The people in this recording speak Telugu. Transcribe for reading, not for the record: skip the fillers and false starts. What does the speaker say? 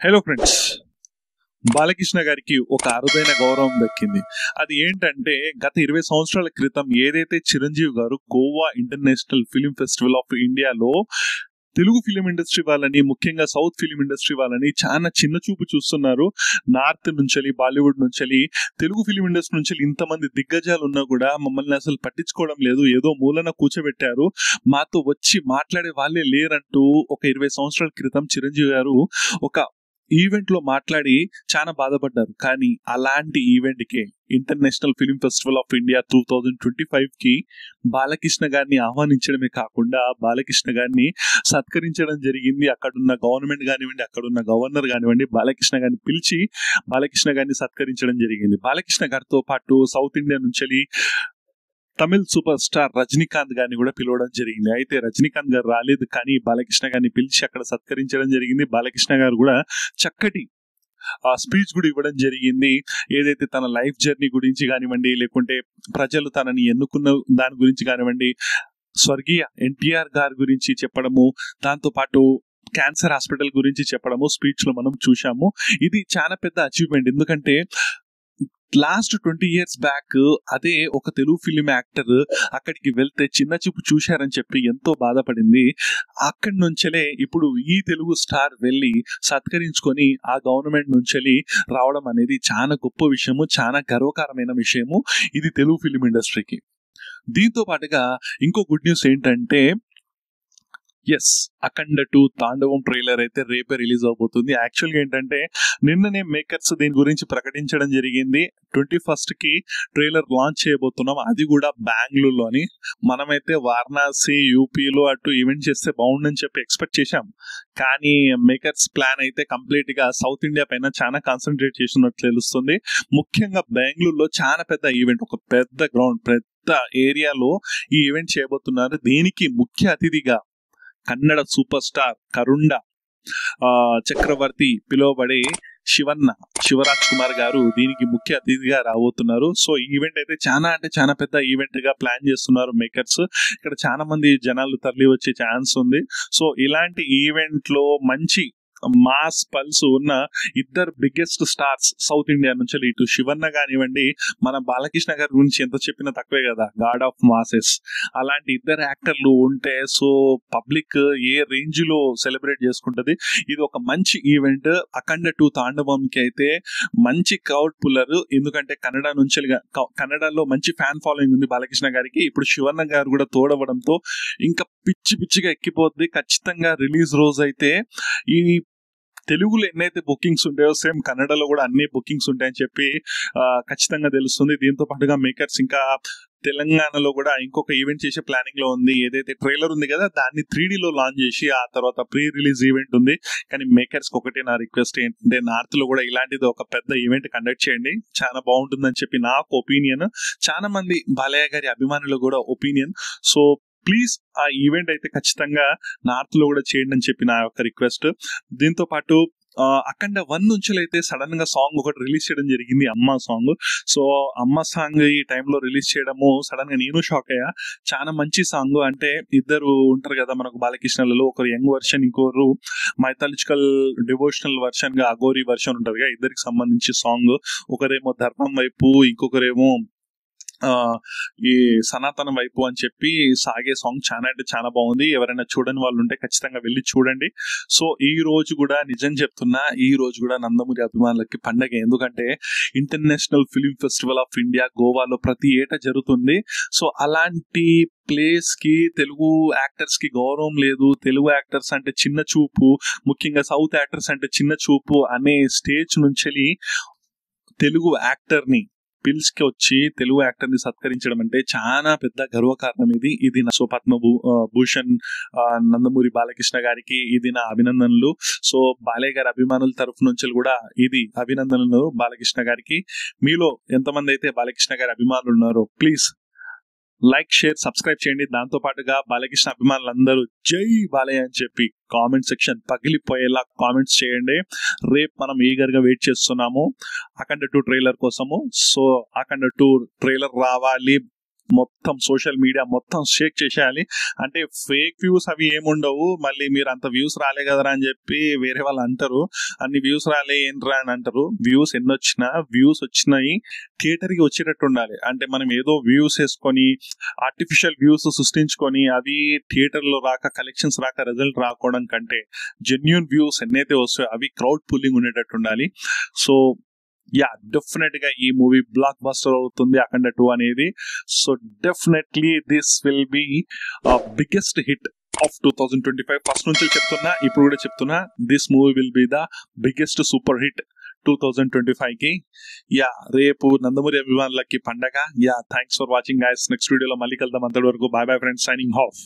హలో ఫ్రెండ్స్, బాలకృష్ణ గారికి ఒక అరుదైన గౌరవం దక్కింది. అది ఏంటంటే గత 20 సంవత్సరాల క్రితం ఏదైతే చిరంజీవి గారు Goa international film festival of ఇండియాలో తెలుగు ఫిలిం ఇండస్ట్రీ వాళ్ళని, ముఖ్యంగా సౌత్ ఫిలిం ఇండస్ట్రీ వాళ్ళని చాలా చిన్న చూపు చూస్తున్నారు. నార్త్ నుంచి, బాలీవుడ్ నుంచి, తెలుగు ఫిలిం ఇండస్ట్రీ నుంచి ఇంతమంది దిగ్గజాలు ఉన్నా కూడా మమ్మల్ని అసలు పట్టించుకోవడం లేదు, ఏదో మూలన కూర్చోబెట్టారు, మాతో వచ్చి మాట్లాడే వాళ్ళే లేరంటూ ఒక 20 సంవత్సరాల క్రితం చిరంజీవి గారు ఒక ఈవెంట్ లో మాట్లాడి చాలా బాధపడ్డారు. కానీ అలాంటి ఈవెంట్ కి international film festival of India 2025 కి బాలకృష్ణ గారిని ఆహ్వానించడమే కాకుండా బాలకృష్ణ గారిని సత్కరించడం జరిగింది. అక్కడున్న గవర్నమెంట్ కానివ్వండి, అక్కడున్న గవర్నర్ కానివ్వండి, బాలకృష్ణ గారిని పిలిచి బాలకృష్ణ గారిని సత్కరించడం జరిగింది. బాలకృష్ణ గారితో పాటు సౌత్ ఇండియా నుంచి తమిళ్ సూపర్ స్టార్ రజనీకాంత్ గారిని కూడా పిలవడం జరిగింది. అయితే రజనీకాంత్ గారు రాలేదు, కానీ బాలకృష్ణ గారిని పిలిచి అక్కడ సత్కరించడం జరిగింది. బాలకృష్ణ గారు కూడా చక్కటి స్పీచ్ కూడా ఇవ్వడం జరిగింది. ఏదైతే తన లైఫ్ జర్నీ గురించి కానివ్వండి, లేకుంటే ప్రజలు తనని ఎన్నుకున్న దాని గురించి కానివ్వండి, స్వర్గీయ ఎన్టీఆర్ గారి గురించి చెప్పడము, దాంతో పాటు క్యాన్సర్ హాస్పిటల్ గురించి చెప్పడము స్పీచ్ లో మనం చూసాము. ఇది చాలా పెద్ద అచీవ్మెంట్. ఎందుకంటే లాస్ట్ 20 years బ్యాక్ అదే ఒక తెలుగు ఫిలిం యాక్టర్ అక్కడికి వెళ్తే చిన్న చూపు చూశారని చెప్పి ఎంతో బాధపడింది. అక్కడి నుంచే ఇప్పుడు ఈ తెలుగు స్టార్ వెళ్ళి సత్కరించుకొని ఆ గవర్నమెంట్ నుంచి రావడం అనేది చాలా గొప్ప విషయము, చాలా గర్వకారమైన విషయము ఇది తెలుగు ఫిలిం ఇండస్ట్రీకి. దీంతో పాటుగా ఇంకో గుడ్ న్యూస్ ఏంటంటే అఖండ 2 తాండవం ట్రైలర్ అయితే రేపే రిలీజ్ అవబోతుంది. యాక్చువల్గా ఏంటంటే నిన్ననే మేకర్స్ దీని గురించి ప్రకటించడం జరిగింది. 21st కి ట్రైలర్ లాంచ్ చేయబోతున్నాం, అది కూడా బెంగళూరులోని. మనమైతే వారణాసి, యూపీలో అటు ఈవెంట్ చేస్తే బాగుండని చెప్పి ఎక్స్పెక్ట్ చేశాం. కానీ మేకర్స్ ప్లాన్ అయితే కంప్లీట్ గా సౌత్ ఇండియా పైన చాలా కాన్సన్ట్రేట్ చేస్తున్నట్లు తెలుస్తుంది. ముఖ్యంగా బెంగళూరులో చాలా పెద్ద ఈవెంట్, ఒక పెద్ద గ్రౌండ్, పెద్ద ఏరియాలో ఈ ఈవెంట్ చేయబోతున్నారు. దీనికి ముఖ్య అతిథిగా కన్నడ సూపర్ స్టార్ కరుండ చక్రవర్తి పిలువబడే శివరాజ్ కుమార్ గారు దీనికి ముఖ్య అతిథిగా రాబోతున్నారు. సో ఈ ఈవెంట్ అయితే చాలా పెద్ద ఈవెంట్ గా ప్లాన్ చేస్తున్నారు మేకర్స్. ఇక్కడ చాలా మంది జనాలు తరలి వచ్చే ఛాన్స్ ఉంది. సో ఇలాంటి ఈవెంట్ లో మంచి మాస్ పల్స్ ఉన్న ఇద్దరు బిగ్గెస్ట్ స్టార్స్ సౌత్ ఇండియా నుంచి, ఇటు శివన్న కానివ్వండి, మన బాలకృష్ణ గారి గురించి ఎంత చెప్పినా తక్కువే కదా, గాడ్ ఆఫ్ మాసెస్. అలాంటి ఇద్దరు యాక్టర్లు ఉంటే సో పబ్లిక్ ఏ రేంజ్ లో సెలబ్రేట్ చేసుకుంటది. ఇది ఒక మంచి ఈవెంట్. అఖండ 2 తాండవంకి అయితే మంచి క్రౌడ్ పుల్లర్. ఎందుకంటే కన్నడలో మంచి ఫ్యాన్ ఫాలోయింగ్ ఉంది బాలకృష్ణ గారికి. ఇప్పుడు శివన్న గారు కూడా తోడవడంతో ఇంకా పిచ్చిగా ఎక్కిపోద్ది. ఖచ్చితంగా రిలీజ్ రోజు అయితే ఈ తెలుగులో ఎన్నైతే బుకింగ్స్ ఉంటాయో సేమ్ కన్నడలో కూడా అన్ని బుకింగ్స్ ఉంటాయని చెప్పి ఖచ్చితంగా తెలుస్తుంది. దీంతో పాటుగా మేకర్స్ ఇంకా తెలంగాణలో కూడా ఇంకొక ఈవెంట్ చేసే ప్లానింగ్ లో ఉంది. ఏదైతే ట్రైలర్ ఉంది కదా దాన్ని 3D లో లాంచ్ చేసి ఆ తర్వాత ప్రీ రిలీజ్ ఈవెంట్ ఉంది. కానీ మేకర్స్ ఒకటే నా రిక్వెస్ట్ ఏంటంటే నార్త్ లో కూడా ఇలాంటిది ఒక పెద్ద ఈవెంట్ కండక్ట్ చేయండి, చాలా బాగుంటుందని చెప్పి నాకు ఒపీనియన్, చాలా మంది బాలయ్య గారి అభిమానులు కూడా ఒపీనియన్. సో ప్లీజ్ ఆ ఈవెంట్ అయితే ఖచ్చితంగా నార్త్ లో కూడా చేయండి అని చెప్పి నా యొక్క రిక్వెస్ట్. దీంతో పాటు అఖండ 1 నుంచి అయితే సడన్ గా సాంగ్ ఒకటి రిలీజ్ చేయడం జరిగింది, అమ్మ సాంగ్. సో అమ్మ సాంగ్ ఈ టైంలో రిలీజ్ చేయడము సడన్ గా నేను షాక్ అయ్యా. చాలా మంచి సాంగ్. అంటే ఇద్దరు ఉంటారు కదా మనకు బాలకృష్ణలలో, ఒకరు యంగ్ వర్షన్, ఇంకొకరు మైథాలజికల్ డివోషనల్ వర్షన్ గా అఘోరి వర్షన్ ఉంటారు కదా, ఇద్దరికి సంబంధించి సాంగ్. ఒకరేమో ధర్మం వైపు, ఇంకొకరేమో ఈ సనాతన వైపు అని చెప్పి సాగే సాంగ్ చాలా అంటే చాలా బాగుంది. ఎవరైనా చూడని వాళ్ళు ఉంటే ఖచ్చితంగా వెళ్ళి చూడండి. సో ఈ రోజు కూడా నిజం చెప్తున్నా, ఈ రోజు కూడా నందమూరి అభిమానులకి పండగ. ఎందుకంటే international film festival of India గోవాలో ప్రతి ఏటా జరుగుతుంది. సో అలాంటి ప్లేస్ కి తెలుగు యాక్టర్స్ కి గౌరవం లేదు, తెలుగు యాక్టర్స్ అంటే చిన్న చూపు, ముఖ్యంగా సౌత్ యాక్టర్స్ అంటే చిన్న చూపు అనే స్టేజ్ నుంచి తెలుగు యాక్టర్ ని పిలిచి వచ్చి తెలుగు యాక్టర్ ని సత్కరించడం అంటే చాలా పెద్ద గర్వకారణం. ఇది నా పద్మ భూషణ్ నందమూరి బాలకృష్ణ గారికి ఇది నా అభినందనలు. సో బాలయ్య గారి అభిమానుల తరఫు నుంచి కూడా ఇది అభినందనలు బాలకృష్ణ గారికి. మీలో ఎంతమంది అయితే బాలకృష్ణ గారి అభిమానులు ఉన్నారో ప్లీజ్ లైక్, షేర్, సబ్స్క్రైబ్ చేయండి. దాంతో పాటుగా బాలకృష్ణ అభిమానులందరూ జై బాలయ్య అని చెప్పి కామెంట్ సెక్షన్ పగిలిపోయేలా కామెంట్స్ చేయండి. రేపు మనం ఈగర్ గా వెయిట్ చేస్తున్నాము అఖండ 2 ట్రైలర్ కోసము. సో అఖండ 2 ట్రైలర్ రావాలి, మొత్తం సోషల్ మీడియా మొత్తం షేక్ చేసేయాలి. అంటే ఫేక్ వ్యూస్ అవి ఏముండవు, మళ్ళీ మీరు అంత వ్యూస్ రాలే కదరా అని చెప్పి వేరే వాళ్ళు అంటారు, అన్ని వ్యూస్ రాలే ఏంట్రా అని అంటారు. వ్యూస్ ఎన్ని వచ్చినా వ్యూస్ వచ్చినాయి థియేటర్కి వచ్చేటట్టు ఉండాలి. అంటే మనం ఏదో వ్యూస్ వేసుకొని ఆర్టిఫిషియల్ వ్యూస్ సృష్టించుకొని అవి థియేటర్లో రాక కలెక్షన్స్ రాక రిజల్ట్ రాకపోవడం కంటే జెన్యూన్ వ్యూస్ ఎన్నైతే వస్తాయో అవి క్రౌడ్ పుల్లింగ్ ఉండేటట్టు ఉండాలి. సో డెఫినెట్ గా ఈ మూవీ బ్లాక్ బస్టర్ అవుతుంది అఖండ 2 అనేది. So definitely this will be biggest hit of 2025. First నుంచి చెప్తున్నా, ఇప్పుడు కూడా చెప్తున్నా, this movie will be the biggest super hit 2025 కి. రేపు నందమూరి అభిమానులకి పండగ. Thanks for watching guys. Next వీడియోలో మళ్ళీ కలుద్దాం. అంతవరకు bye bye friends, signing of.